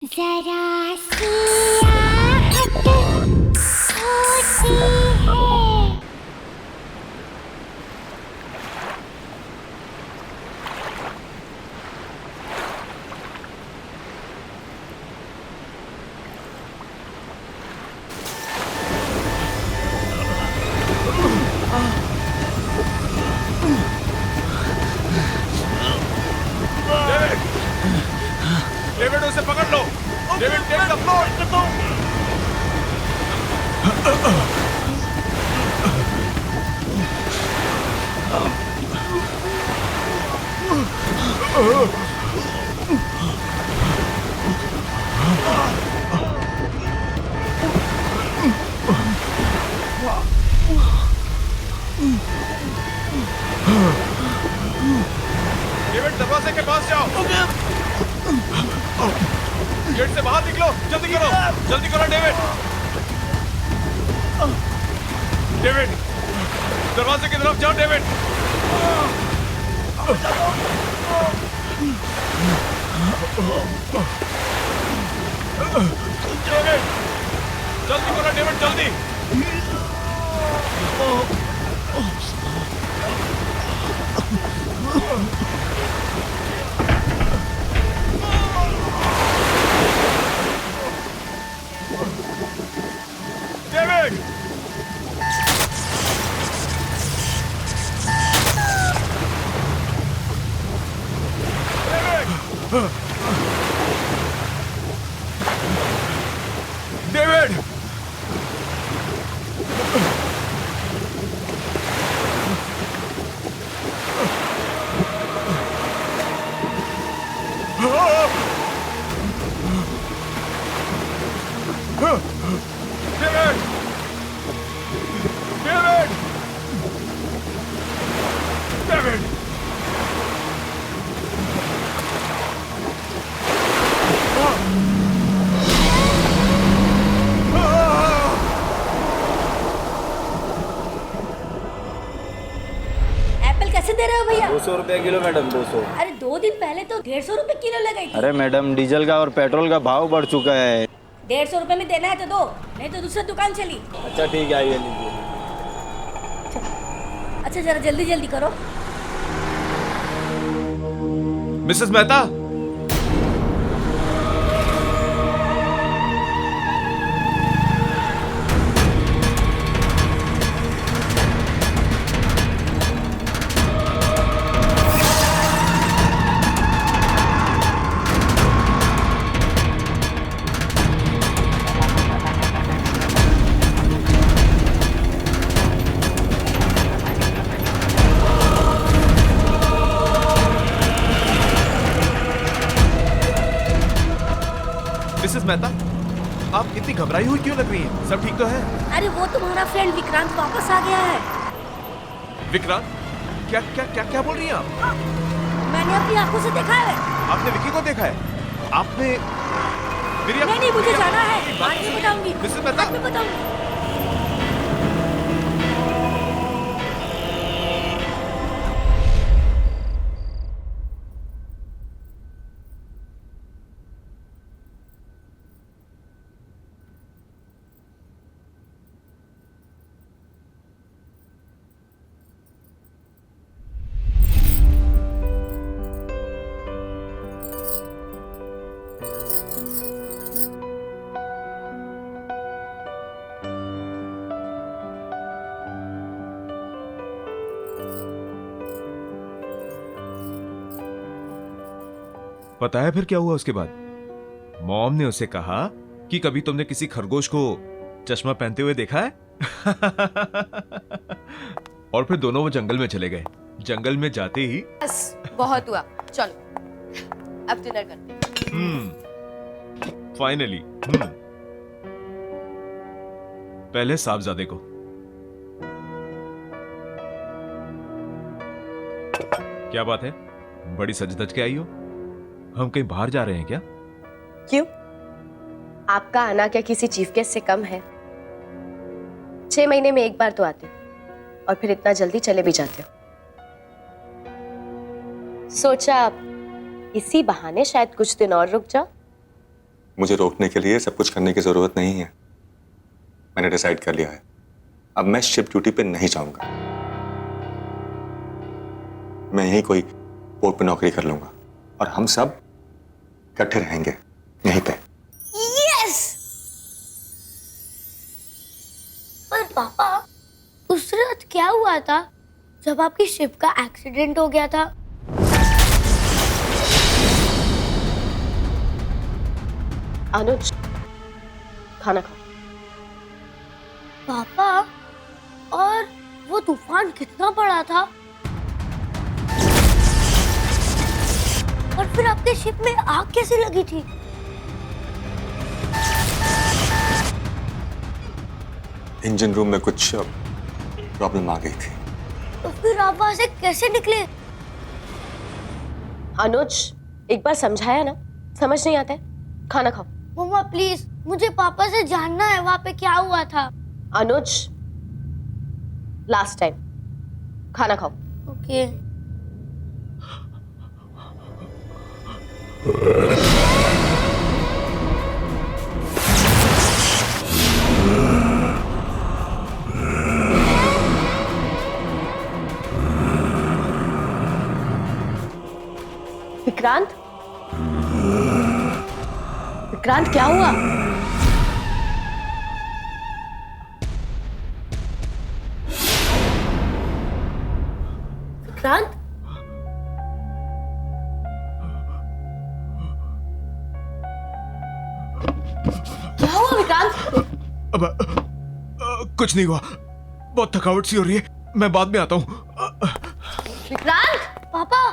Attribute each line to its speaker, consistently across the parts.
Speaker 1: जरा सी आहट होती है।
Speaker 2: डेविड उसे पकड़ लो। David take the floor. David दरवाजे के पास जाओ। गेट से बाहर निकलो। जल्दी करो डेविड। डेविड दरवाजे की तरफ जाओ। डेविड जल्दी करो। डेविड जल्दी। डेविड डेविड
Speaker 3: एप्पल कैसे दे रहे हो भैया?
Speaker 4: 200 रुपये किलो मैडम, 200।
Speaker 3: अरे 2 दिन पहले तो 150 रुपए किलो लगाई थी।
Speaker 4: अरे मैडम, डीजल का और पेट्रोल का भाव बढ़ चुका है।
Speaker 3: 150 रुपए में देना है तो दो, नहीं तो दूसरी दुकान चली।
Speaker 4: अच्छा ठीक है, आइए लीजिए।
Speaker 3: अच्छा जरा जल्दी जल्दी करो।
Speaker 2: मिसेस मेहता। मिसेस मेहता, आप इतनी घबराई हुई क्यों लग रही हैं? सब ठीक तो है?
Speaker 3: अरे वो तुम्हारा फ्रेंड विक्रांत वापस आ गया है।
Speaker 2: विक्रांत? क्या क्या क्या क्या बोल रही हैं आप?
Speaker 3: मैंने अपनी आंखों से देखा है।
Speaker 2: आपने विक्की को देखा है? आपने
Speaker 3: नहीं मुझे जाना है, बाद में बताऊंगी।
Speaker 2: मिसेस मेहता।
Speaker 3: बाद में बताऊंगी।
Speaker 2: पता है फिर क्या हुआ उसके बाद? मॉम ने उसे कहा कि कभी तुमने किसी खरगोश को चश्मा पहनते हुए देखा है? और फिर दोनों वो जंगल में चले गए। जंगल में जाते ही
Speaker 5: बस बहुत हुआ, चलो अब डिनर करते हैं।
Speaker 2: फाइनली। पहले साहबजादे को। क्या बात है, बड़ी सज धज के आई हो? हम कहीं बाहर जा रहे हैं क्या?
Speaker 5: क्यों? आपका आना क्या किसी चीफ गेस्ट से कम है? 6 महीने में एक बार तो आते हो और फिर इतना जल्दी चले भी जाते हो। सोचा इसी बहाने शायद कुछ दिन और रुक जाओ।
Speaker 6: मुझे रोकने के लिए सब कुछ करने की जरूरत नहीं है। मैंने डिसाइड कर लिया है, अब मैं शिप ड्यूटी पे नहीं जाऊंगा। मैं यहीं कोई पोर्ट पे नौकरी कर लूंगा और हम सब इकट्ठे रहेंगे यहीं पे।
Speaker 1: यस। पर पापा, उस रात क्या हुआ था जब आपकी शिप का एक्सीडेंट हो गया था?
Speaker 5: अनुज, खाना खाओ।
Speaker 1: पापा, और वो तूफान कितना बड़ा था? और फिर आपके शिप में आग कैसे लगी थी?
Speaker 6: इंजन रूम में कुछ प्रॉब्लम आ गई थी।
Speaker 1: तो फिर आप वहां से कैसे निकले?
Speaker 5: अनुज, एक बार समझाया ना, समझ नहीं आता है? खाना खाओ।
Speaker 1: मम्मा प्लीज, मुझे पापा से जानना है वहां पे क्या हुआ था।
Speaker 5: अनुज, लास्ट टाइम, खाना खाओ।
Speaker 1: ओके।
Speaker 5: विक्रांत, विक्रांत क्या हुआ? विक्रांत, क्या हुआ विक्रांत?
Speaker 2: अब कुछ नहीं हुआ, बहुत थकावट सी हो रही है, मैं बाद में आता हूँ।
Speaker 5: विक्रांत,
Speaker 1: पापा,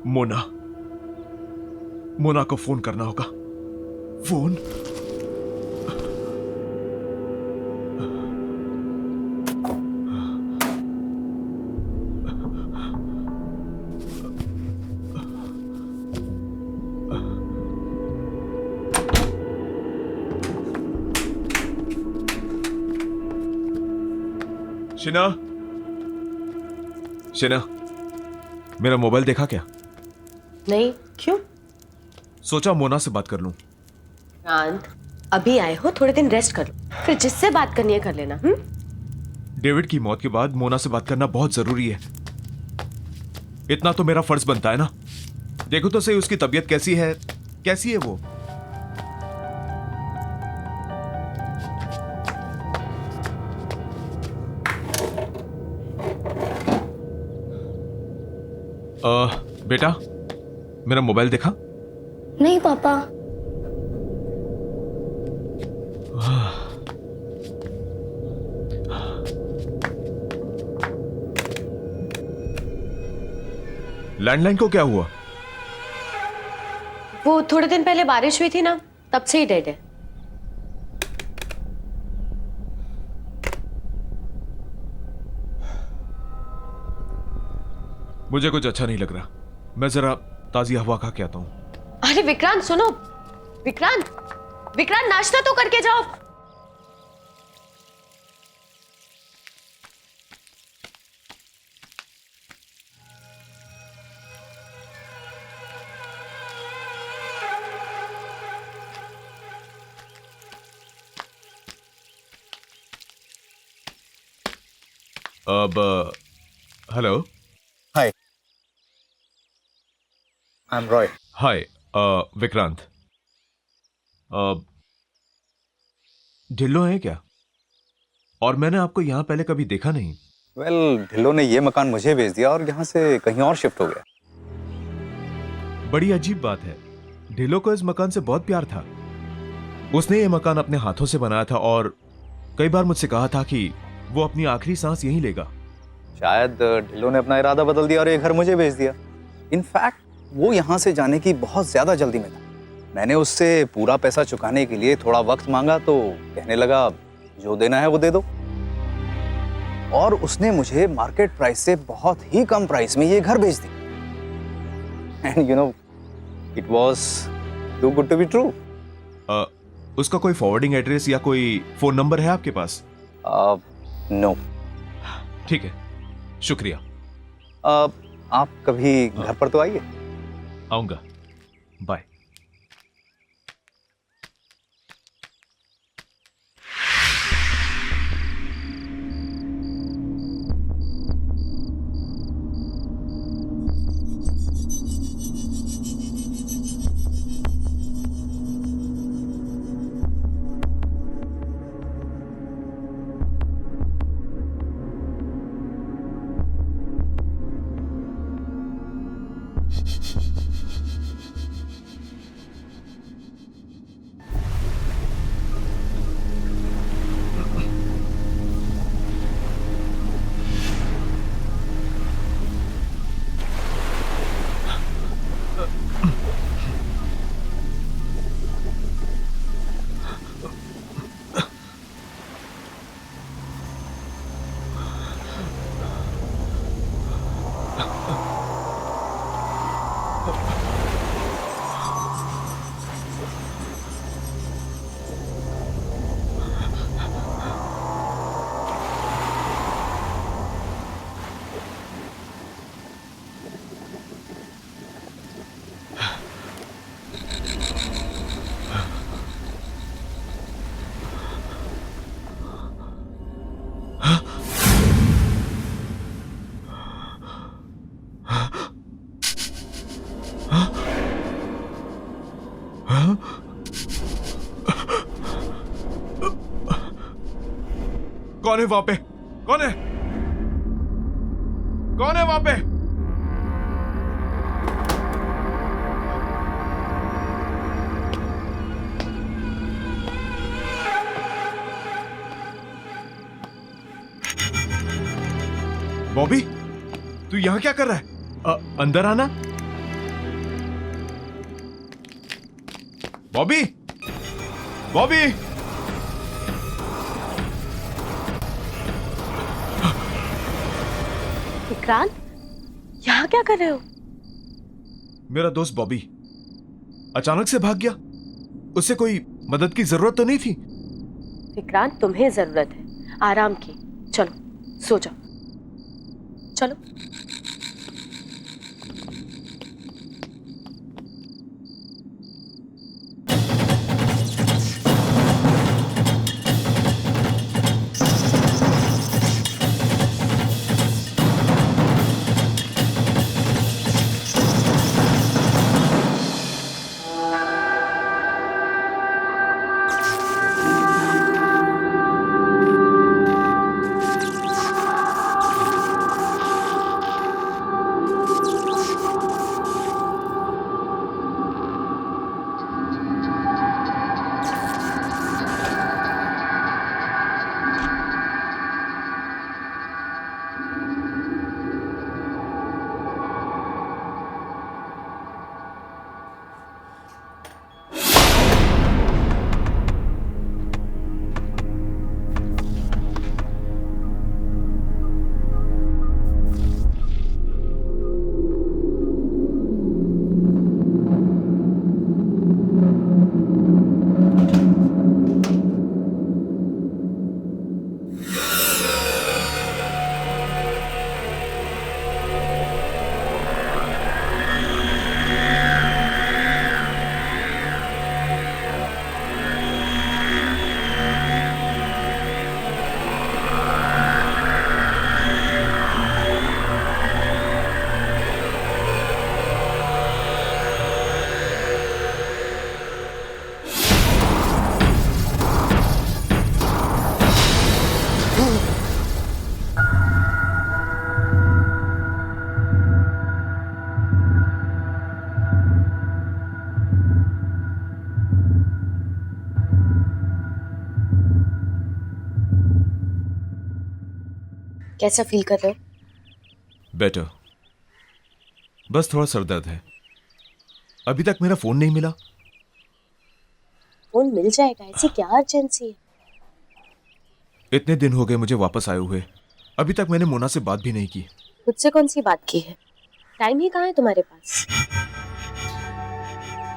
Speaker 2: मोना, मोना को फोन करना होगा। फोन। शिना, शिना, मेरा मोबाइल देखा क्या?
Speaker 5: नहीं, क्यों?
Speaker 2: सोचा मोना से बात कर लूं।
Speaker 5: विक्रांत, अभी आए हो, थोड़े दिन रेस्ट कर लो, फिर जिससे बात करनी है कर लेना।
Speaker 2: डेविड की मौत के बाद मोना से बात करना बहुत जरूरी है। इतना तो मेरा फर्ज बनता है ना। देखो तो सही उसकी तबीयत कैसी है, कैसी है वो। बेटा, मेरा मोबाइल देखा?
Speaker 1: नहीं पापा।
Speaker 2: लैंडलाइन को क्या हुआ?
Speaker 5: वो थोड़े दिन पहले बारिश हुई थी ना, तब से ही डेड है।
Speaker 2: मुझे कुछ अच्छा नहीं लग रहा, मैं जरा ताजी हवा खा के आता हूं।
Speaker 5: अरे विक्रांत सुनो, विक्रांत, विक्रांत नाश्ता तो करके जाओ।
Speaker 2: अब हेलो।
Speaker 7: Hi, I'm Roy.
Speaker 2: हाय विक्रांत, ढिल्लो है क्या? और मैंने आपको यहाँ पहले कभी देखा नहीं।
Speaker 7: Well, ढिल्लो ने ये मकान मुझे बेच दिया और यहाँ से कहीं और शिफ्ट हो गया।
Speaker 2: बड़ी अजीब बात है, ढिल्लो को इस मकान से बहुत प्यार था। उसने ये मकान अपने हाथों से बनाया था और कई बार मुझसे कहा था कि वो अपनी आखिरी सांस यहीं लेगा।
Speaker 7: शायद ढिल्लो ने अपना इरादा बदल दिया और ये घर मुझे बेच दिया। इनफैक्ट वो यहाँ से जाने की बहुत ज्यादा जल्दी में था। मैंने उससे पूरा पैसा चुकाने के लिए थोड़ा वक्त मांगा तो कहने लगा जो देना है वो दे दो। और उसने मुझे मार्केट प्राइस से बहुत ही कम प्राइस में ये घर बेच दी। And you know, it was too good to be true.
Speaker 2: उसका कोई फॉरवर्डिंग एड्रेस या कोई फोन नंबर है आपके पास?
Speaker 7: नो।
Speaker 2: ठीक है, शुक्रिया।
Speaker 7: आप कभी घर पर तो आइए।
Speaker 2: आऊंगा, बाय। कौन है वहां पे? कौन है? कौन है वहां पे? बॉबी, तू यहां क्या कर रहा है? अंदर आना। बॉबी, बॉबी।
Speaker 5: विक्रांत, यहाँ क्या कर रहे हो?
Speaker 2: मेरा दोस्त बॉबी अचानक से भाग गया। उससे कोई मदद की जरूरत तो नहीं थी?
Speaker 5: विक्रांत, तुम्हें जरूरत है आराम की। चलो सो जाओ, चलो। कैसा फील कर रहे हो?
Speaker 2: बेटर। बस थोड़ा सर दर्द है। अभी तक मेरा फोन नहीं मिला।
Speaker 5: फोन मिल जाएगा, ऐसी क्या अर्जेंसी है?
Speaker 2: इतने दिन हो गए मुझे वापस आए हुए, अभी तक मैंने मोना से बात भी नहीं की।
Speaker 5: मुझसे कौन सी बात की है? टाइम ही कहाँ है तुम्हारे पास?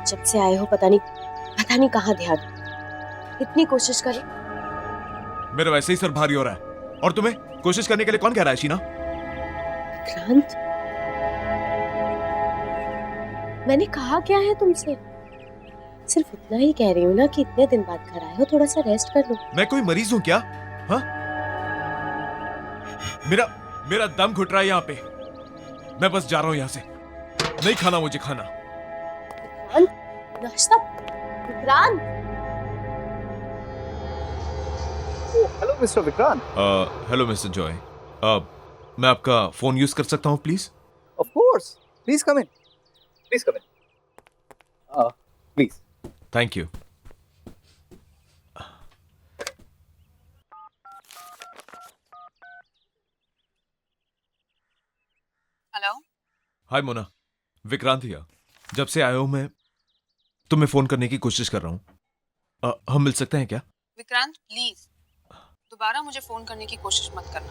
Speaker 5: जब से आए हो पता नहीं कहाँ ध्यान। इतनी कोशिश करी।
Speaker 2: मेरा वैसे ही सर भारी हो रहा है, और तुम्हें कोशिश करने के लिए कौन कह रहा है शीना?
Speaker 5: क्रांत, मैंने कहा क्या है तुमसे? सिर्फ इतना ही कह रही हूँ ना कि इतने दिन बाद घर आए हो, थोड़ा सा रेस्ट कर लो।
Speaker 2: मैं कोई मरीज हूं क्या? हाँ, मेरा दम घुट रहा है यहाँ पे। मैं बस जा रहा हूँ यहाँ से। नहीं खाना मुझे खाना।
Speaker 5: विक्रांत, नाश्ता। Vikrant,
Speaker 7: hello mister Vikrant.
Speaker 2: Hello mister Joy. मैं आपका फोन यूज कर सकता हूँ please?
Speaker 7: Of course, please come in, please come in, please.
Speaker 2: Thank you.
Speaker 3: Hello.
Speaker 2: Hi Mona, Vikrant here. जब से आया हूं मैं तुम्हें फोन करने की कोशिश कर रहा हूँ। हम मिल सकते हैं क्या?
Speaker 3: विक्रांत प्लीज दोबारा मुझे फोन करने की कोशिश मत करना।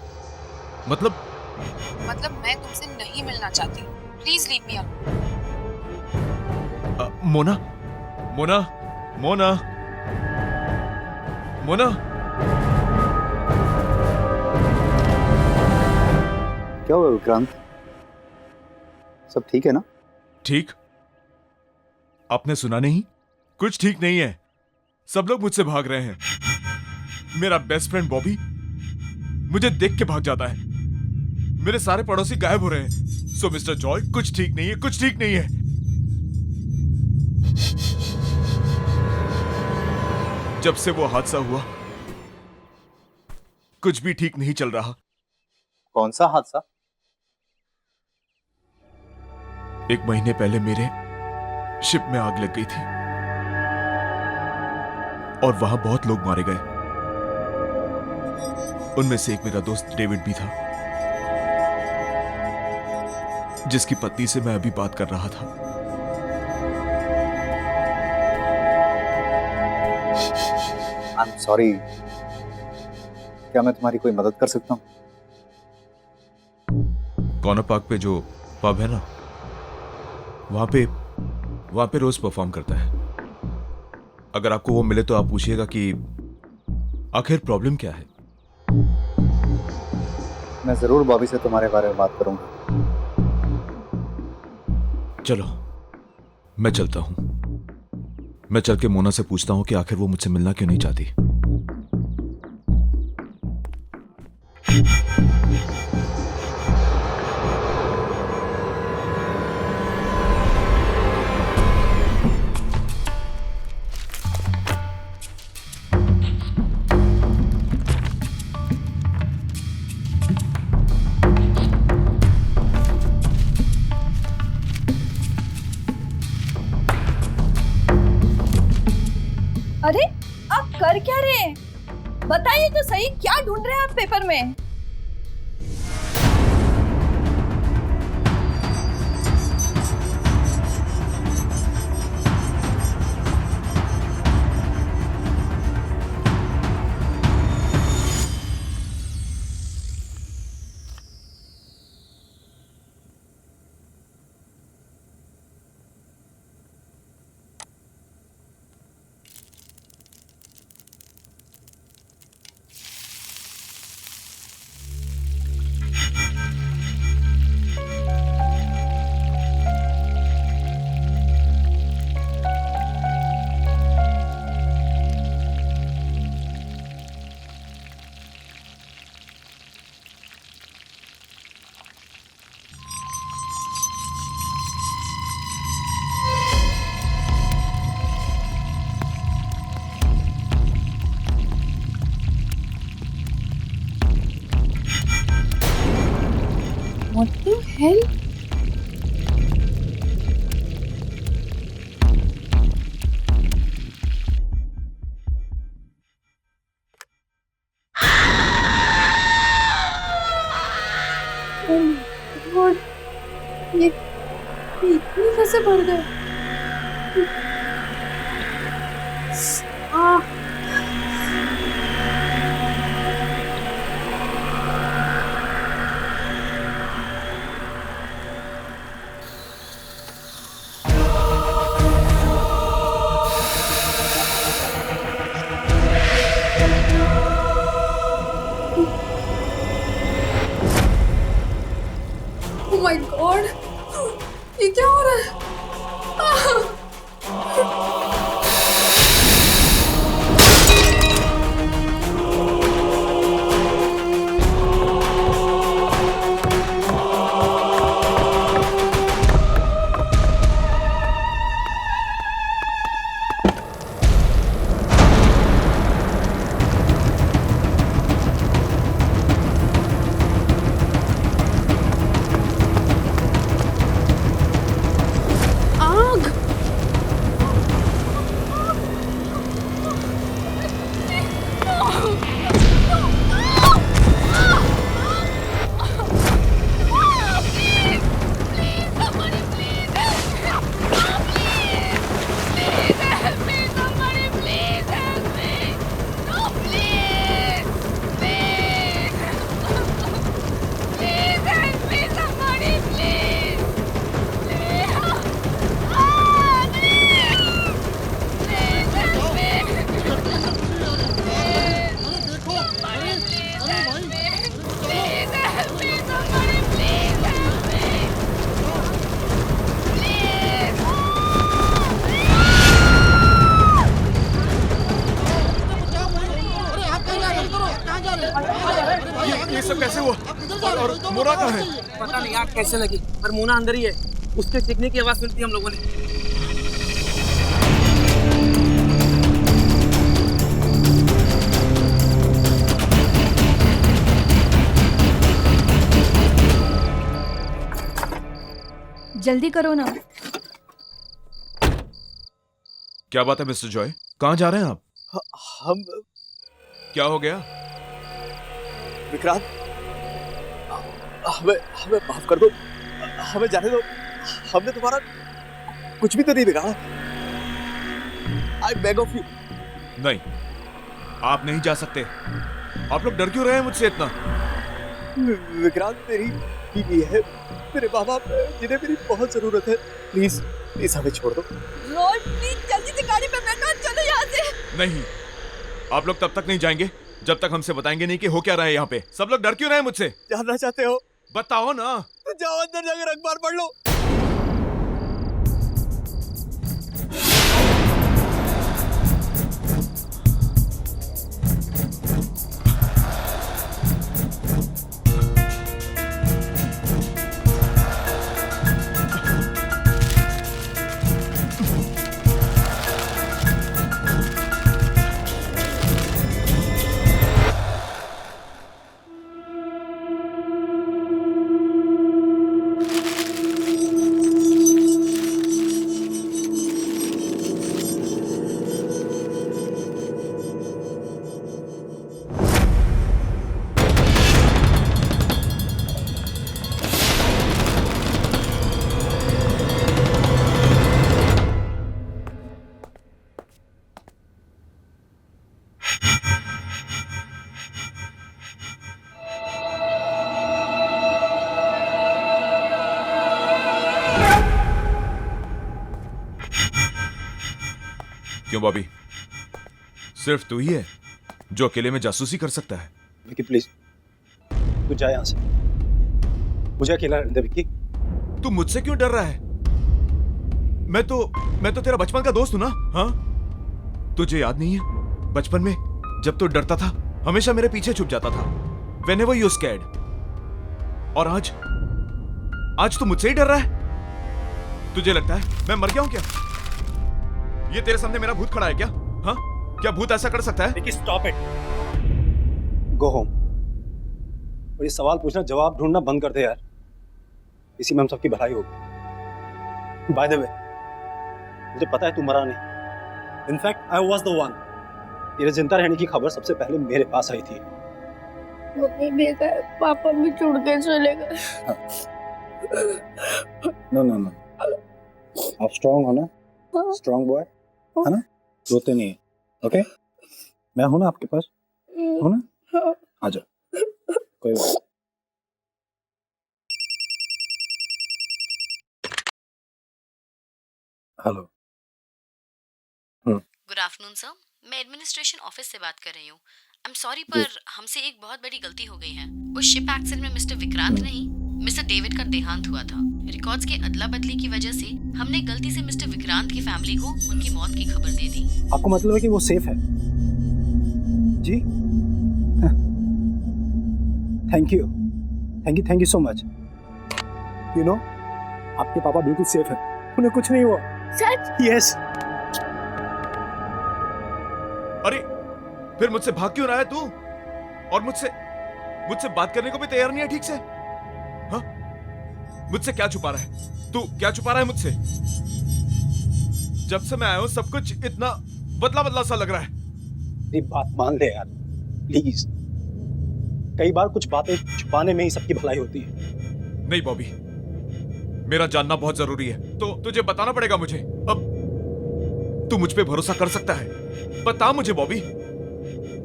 Speaker 2: मतलब
Speaker 3: मैं तुमसे नहीं मिलना चाहती। Please leave me alone.
Speaker 2: Mona Mona Mona Mona.
Speaker 7: क्या हुआ विक्रांत, सब ठीक है ना?
Speaker 2: ठीक? आपने सुना नहीं? कुछ ठीक नहीं है। सब लोग मुझसे भाग रहे हैं। मेरा बेस्ट फ्रेंड बॉबी मुझे देख के भाग जाता है। मेरे सारे पड़ोसी गायब हो रहे हैं। सो मिस्टर जॉय, कुछ ठीक नहीं है, कुछ ठीक नहीं है। जब से वो हादसा हुआ कुछ भी ठीक नहीं चल रहा।
Speaker 7: कौन सा हादसा?
Speaker 2: 1 महीने पहले मेरे शिप में आग लग गई थी और वहां बहुत लोग मारे गए। उनमें से एक मेरा दोस्त डेविड भी था, जिसकी पत्नी से मैं अभी बात कर रहा था।
Speaker 7: आई एम सॉरी, क्या मैं तुम्हारी कोई मदद कर सकता हूँ?
Speaker 2: कॉर्नर पार्क पे जो पब है ना, वहां पे रोज परफॉर्म करता है। अगर आपको वो मिले तो आप पूछिएगा कि आखिर प्रॉब्लम क्या है।
Speaker 7: मैं जरूर बॉबी से तुम्हारे बारे में बात करूंगा।
Speaker 2: चलो मैं चलता हूं। मैं चल के मोना से पूछता हूं कि आखिर वो मुझसे मिलना क्यों नहीं चाहती।
Speaker 3: अरे आप कर क्या रहे हैं? बताइए तो सही, क्या ढूंढ रहे हैं आप पेपर में? What the hell? Oh my God! ये इतनी कैसे बढ़ गए?
Speaker 2: और मोना कहाँ है?
Speaker 8: पता नहीं आग कैसे लगी, पर मोना अंदर ही है। उसके चीखने की आवाज सुनती हम लोगों ने।
Speaker 3: जल्दी करो ना।
Speaker 2: क्या बात है मिस्टर जॉय, कहाँ जा रहे हैं आप?
Speaker 7: हम
Speaker 2: क्या हो गया?
Speaker 7: विक्रांत, हमें हमें माफ कर दो, हमें जाने दो। हमने तुम्हारा कुछ भी तो नहीं बिगाड़ा। I beg of you.
Speaker 2: नहीं, आप नहीं जा सकते। आप लोग डर क्यों रहे हैं मुझसे इतना?
Speaker 7: विक्रांत, मेरी बीवी है, मेरे माँ बाप जिन्हें मेरी बहुत जरूरत है। प्लीज प्लीज हमें छोड़ दो।
Speaker 3: रोज प्लीज जल्दी से गाड़ी पे बैठो, चलो यहाँ से।
Speaker 2: नहीं, आप लोग तब तक नहीं जाएंगे जब तक हमसे बताएंगे नहीं कि हो क्या रहा है यहाँ पे। सब लोग डर क्यों रहे हैं मुझसे?
Speaker 7: जानना चाहते हो?
Speaker 2: बताओ ना।
Speaker 7: तो जाओ अंदर जाकर अखबार पढ़ लो।
Speaker 2: क्यों बॉबी, सिर्फ तू ही है जो अकेले में जासूसी कर सकता है?
Speaker 9: विक्की प्लीज, तू जा यहाँ से। मुझे अकेला रहने दे विक्की।
Speaker 2: तू मुझसे क्यों डर रहा है? मैं तो तेरा बचपन का दोस्त हूं ना। हाँ, तुझे याद नहीं है बचपन में जब तू डरता था हमेशा मेरे पीछे छुप जाता था? Whenever you scared। और आज तू मुझसे ही डर रहा है? तुझे लगता है मैं मर गया हूं क्या? ये तेरे सामने मेरा भूत खड़ा है क्या? हाँ, क्या भूत ऐसा कर सकता है?
Speaker 9: Vicky stop it, go home. और ये सवाल पूछना, जवाब ढूंढना बंद कर दे यार। इसी में हम सबकी भलाई होगी। बाय द वे, मुझे पता है तू मरा नहीं। In fact I was the one. तेरे जिंदा रहने की खबर सबसे पहले मेरे पास आई थी।
Speaker 1: मम्मी भी गए, पापा भी छोड़ के चले गए।
Speaker 9: नो नो नो, आप स्ट्रांग हो ना? स्ट्रांग बॉय है ना? रोते नहीं है, ओके? मैं हूं ना आपके पास, हो ना? आ जाओ, कोई बात नहीं। हेलो।
Speaker 10: गुड आफ्टरनून सर, मैं एडमिनिस्ट्रेशन ऑफिस से बात कर रही हूँ। आई एम सॉरी, पर हमसे एक बहुत बड़ी गलती हो गई है। उस शिप एक्सीडेंट में मिस्टर विक्रांत नहीं, मिस्टर डेविड का देहांत हुआ था। रिकॉर्ड्स के अदला बदली की वजह से हमने गलती से मिस्टर विक्रांत की फैमिली को उनकी मौत की खबर दे दी।
Speaker 9: आपको मतलब है कि वो सेफ है? जी, thank you so much. You know, आपके पापा बिल्कुल सेफ है, उन्हें कुछ नहीं हुआ।
Speaker 1: सच?
Speaker 9: यस।
Speaker 2: अरे फिर मुझसे भाग क्यों रहा है तू? और मुझसे बात करने को भी तैयार नहीं है ठीक से? हाँ, मुझसे क्या छुपा रहा है तू? क्या छुपा रहा है मुझसे? जब से मैं आया हूं सब कुछ इतना बदला बदला सा लग रहा है।
Speaker 9: मेरी बात मान ले यार, प्लीज। कई बार कुछ बातें छुपाने में ही सबकी भलाई होती है।
Speaker 2: नहीं बॉबी, मेरा जानना बहुत जरूरी है, तो तुझे बताना पड़ेगा मुझे। अब तू मुझ पे भरोसा कर सकता है? बता मुझे बॉबी।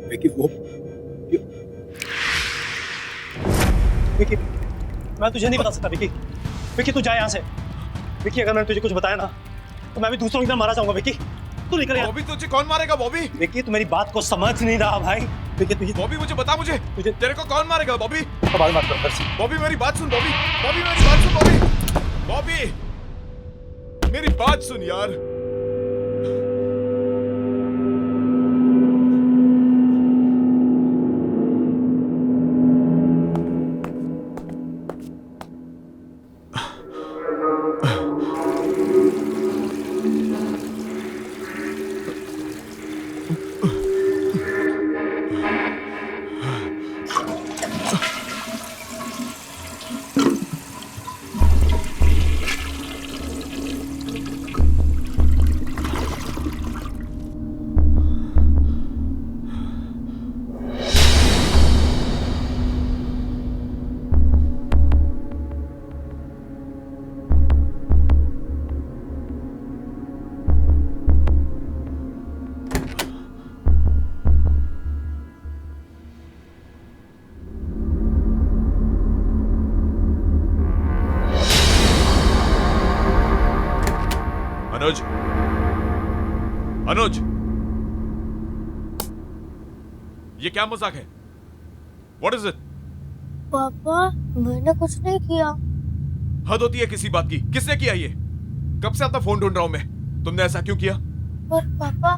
Speaker 9: विक्की, विक्की, मैं तुझे नहीं बता सकता विक्की। विक्की, तू जा यहाँ से। विक्की, अगर मैंने तुझे कुछ बताया ना तो मैं भी दूसरों की तरह मारा जाऊंगा। विक्की, तू निकल यहाँ।
Speaker 2: बॉबी, तुझे कौन मारेगा बॉबी?
Speaker 9: विक्की, तू मेरी बात को समझ नहीं रहा भाई। विक्की, तुझे
Speaker 2: बॉबी मुझे बता, मुझे तेरे को कौन मारेगा बॉबी?
Speaker 9: बात मत कर बस।
Speaker 2: बॉबी मेरी बात सुन बॉबी, बॉबी मेरी बात सुन बॉबी, बॉबी मेरी बात सुन यार। अनुज, ये क्या मजाक है? What is it?
Speaker 1: पापा मैंने कुछ नहीं किया।
Speaker 2: हद होती है किसी बात की। किसने किया ये? कब से अपना फोन ढूंढ रहा हूं मैं। तुमने ऐसा क्यों किया?
Speaker 1: पर पापा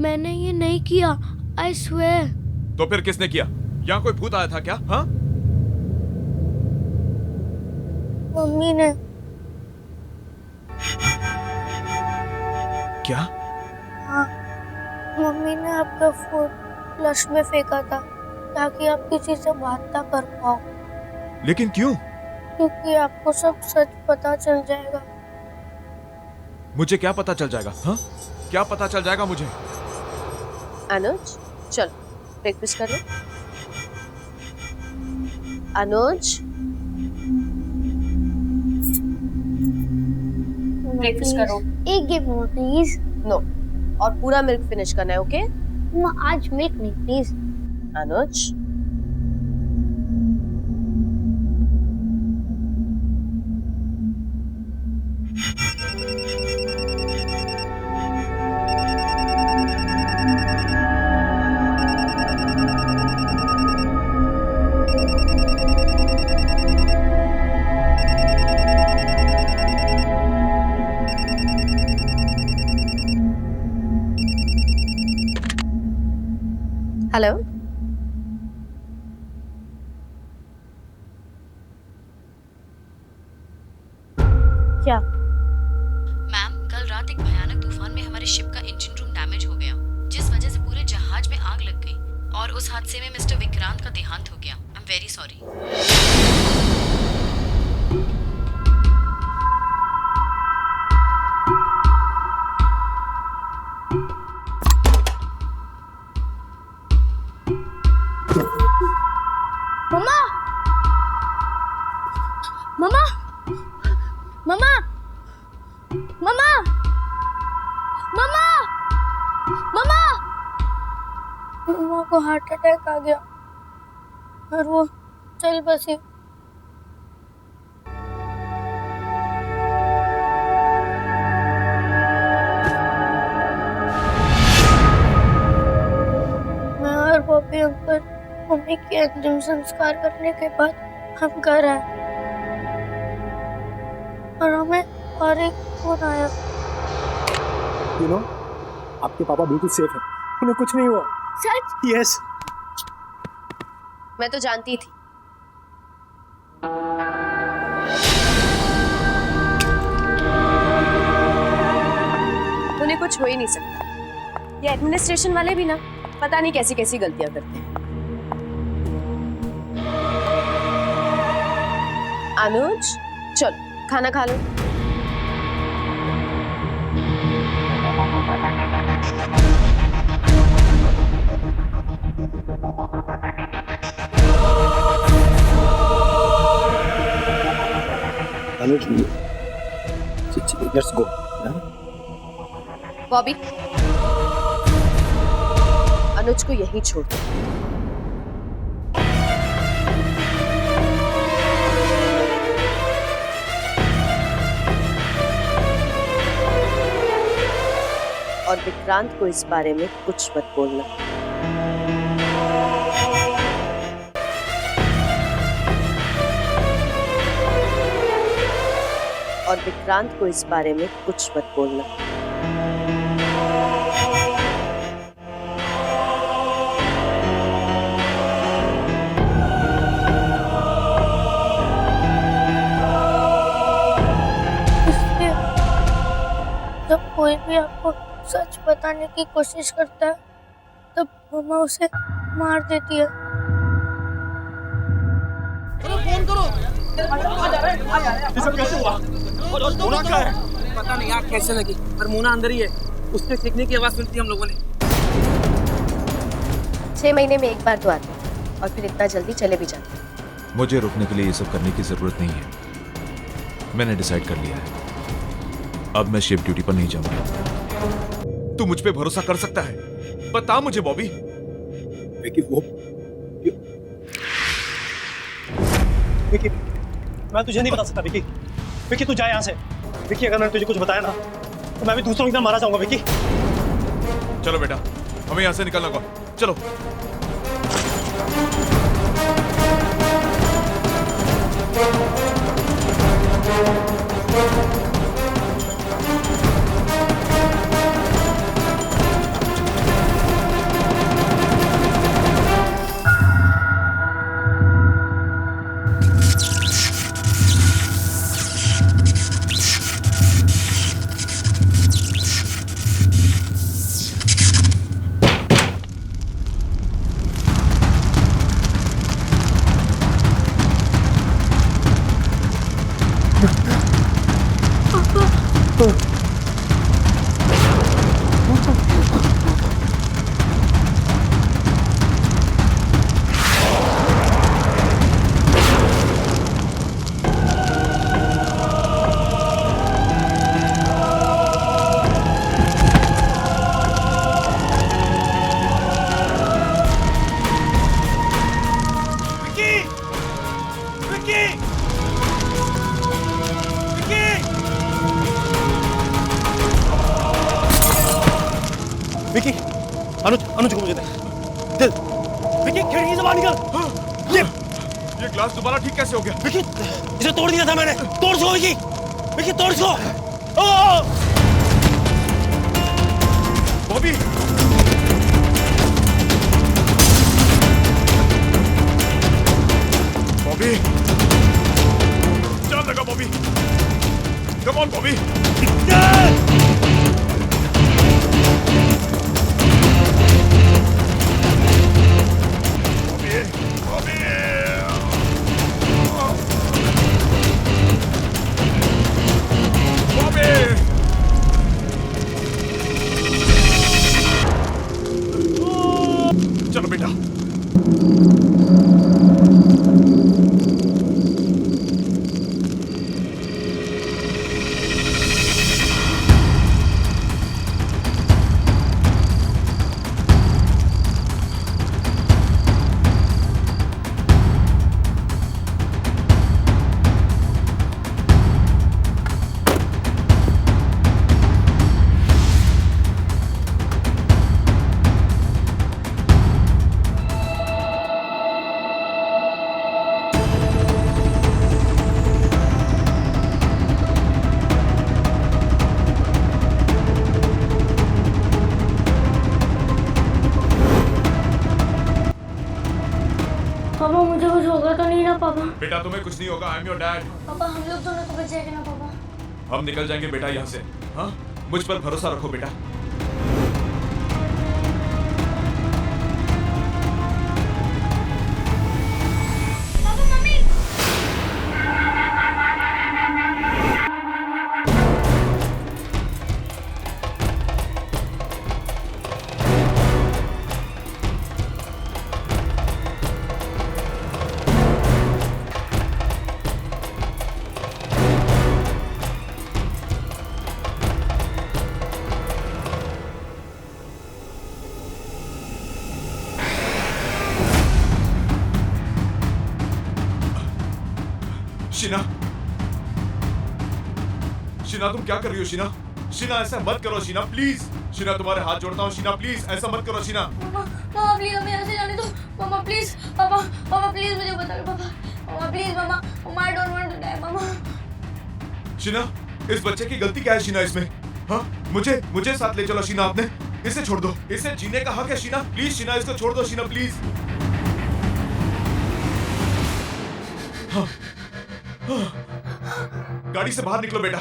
Speaker 1: मैंने ये नहीं किया, आई स्वेयर।
Speaker 2: तो फिर किसने किया? यहाँ कोई भूत आया था क्या? हाँ?
Speaker 1: मम्मी ने।
Speaker 2: क्या?
Speaker 1: हाँ, मम्मी ने आपका फोन फ्लश में फेंका था ताकि आप किसी से बात ना कर पाओ,
Speaker 2: लेकिन क्यों?
Speaker 1: क्योंकि आपको सब सच पता चल जाएगा।
Speaker 2: मुझे क्या पता चल जाएगा? हाँ? क्या पता चल जाएगा मुझे?
Speaker 5: अनुज चल ब्रेकफास्ट कर लो। अनुज ब्रेकफास्ट करो।
Speaker 1: एक गिव मोर प्लीज।
Speaker 5: नो, और पूरा मिल्क फिनिश करना है, ओके?
Speaker 1: आज मिल्क नहीं प्लीज।
Speaker 5: अनुज हेलो, क्या?
Speaker 10: मैम, कल रात एक भयानक तूफान में हमारे शिप का इंजन रूम डैमेज हो गया, जिस वजह से पूरे जहाज में आग लग गई और उस हादसे में मिस्टर विक्रांत का देहांत हो गया। I am very sorry.
Speaker 1: मम्मा, मम्मा, मम्मा, मम्मा, मम्मा, मम्मा। मम्मा को हार्ट अटैक आ गया और वो चल बसी। मैं और पॉपी अंकल मम्मी के अंतिम संस्कार करने के बाद हम घर आए और हमें और एक फोन आया।
Speaker 9: यू नो, आपके पापा बिल्कुल सेफ है, उन्हें कुछ नहीं हुआ।
Speaker 1: सच?
Speaker 9: यस।
Speaker 5: मैं तो जानती थी। उन्हें कुछ हो ही नहीं सकता। ये एडमिनिस्ट्रेशन वाले भी ना पता नहीं कैसी कैसी गलतियां करते हैं। अनुज चल खाना खा लो।
Speaker 9: अनुज, लेट्स गो।
Speaker 5: बॉबी, अनुज को यहीं छोड़ दो। और विक्रांत को इस बारे में कुछ मत बोलना। और विक्रांत को इस बारे में कुछ मत बोलना।
Speaker 1: इसलिए जब कोई भी आपको सच बताने की कोशिश करता है तब मम्मा उसे मार देती है।
Speaker 8: फोन करो।
Speaker 9: ये सब कैसे हुआ? मोना क्या है?
Speaker 8: पता नहीं आग कैसे लगी, पर मोना अंदर ही है। उसके सीखने की आवाज सुनती हम लोगों ने।
Speaker 5: 6 महीने में एक बार तो आते हैं और फिर इतना जल्दी चले भी जाते हैं।
Speaker 2: मुझे रुकने के लिए ये सब करने की जरूरत नहीं है। मैंने डिसाइड कर लिया है, अब मैं शिप ड्यूटी पर नहीं जाऊंगा। तू मुझ पे भरोसा कर सकता है? बता मुझे बॉबी।
Speaker 9: विकी, वो विकी, मैं तुझे नहीं बता सकता विकी। विकी तू जा यहाँ से। विकी, अगर मैंने तुझे कुछ बताया ना तो मैं भी दूसरों की तरह मारा जाऊंगा विकी।
Speaker 2: चलो बेटा, हमें यहाँ से निकलना होगा, चलो।
Speaker 9: विकी, अनुज को मुझे दे। विकी, खिड़की से बाहर निकल।
Speaker 2: ये ग्लास दोबारा ठीक कैसे हो गया?
Speaker 9: विकी, इसे तोड़ दिया था मैंने। तोड़ सो विकी, विकी तोड़ सो।
Speaker 2: बॉबी, बॉबी, जान लगा बॉबी। Come on Bobby. चलो बेटा।
Speaker 1: पापा मुझे कुछ होगा तो नहीं ना पापा?
Speaker 2: बेटा तुम्हें कुछ नहीं होगा, आई एम योर डैड।
Speaker 1: पापा हम लोग दोनों तो बच जाएंगे ना पापा?
Speaker 2: हम निकल जाएंगे बेटा यहाँ से। हाँ, मुझ पर भरोसा रखो बेटा।
Speaker 1: Papa mummy.
Speaker 2: शीना, शीना तुम क्या कर रही हो शीना? शीना ऐसा मत करो शीना, प्लीज। शीना तुम्हारे हाथ जोड़ता हूँ शीना, प्लीज ऐसा मत करो शीना।
Speaker 1: मामा, मामा प्लीज हमें यहाँ से जाने दो। मामा प्लीज, पापा, पापा प्लीज मुझे बता दो पापा। मामा प्लीज मामा, मामा I don't want to die मामा।
Speaker 2: शीना, इस बच्चे की गलती क्या है शीना इसमें? हाँ, मुझे साथ ले चलो शीना, आपने इसे छोड़ दो। इसे जीने का हक है शीना, प्लीज शीना इसको छोड़ दो शीना, प्लीज। हाँ, गाड़ी से बाहर निकलो बेटा।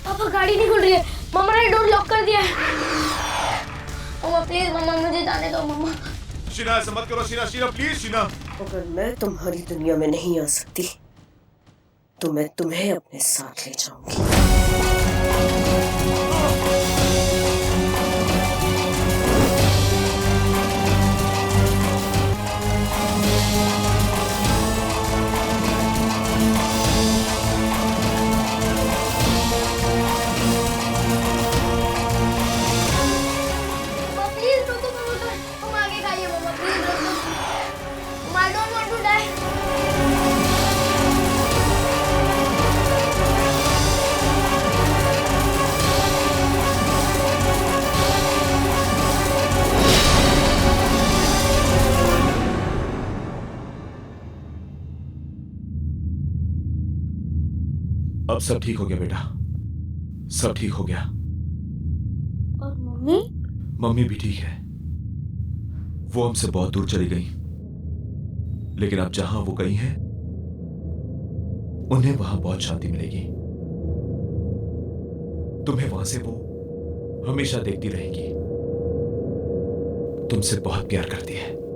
Speaker 1: पापा गाड़ी नहीं खुल रही है, मामा ने डोर लॉक कर दिया है। मामा प्लीज मामा मुझे जाने दो मामा।
Speaker 2: शीना ऐसा मत करो शीना, शीना प्लीज शीना।
Speaker 11: अगर मैं तुम्हारी दुनिया में नहीं आ सकती तो मैं तुम्हें अपने साथ ले जाऊंगी।
Speaker 1: प्लीज रोको, हम आगे खाइए मामा, प्लीज रोको। I don't want to die.
Speaker 2: अब सब ठीक हो गया बेटा, सब ठीक हो गया।
Speaker 1: और मम्मी?
Speaker 2: मम्मी भी ठीक है। वो हमसे बहुत दूर चली गई, लेकिन अब जहां वो गई हैं, उन्हें वहां बहुत शांति मिलेगी। तुम्हें वहां से वो हमेशा देखती रहेंगी। तुमसे बहुत प्यार करती है।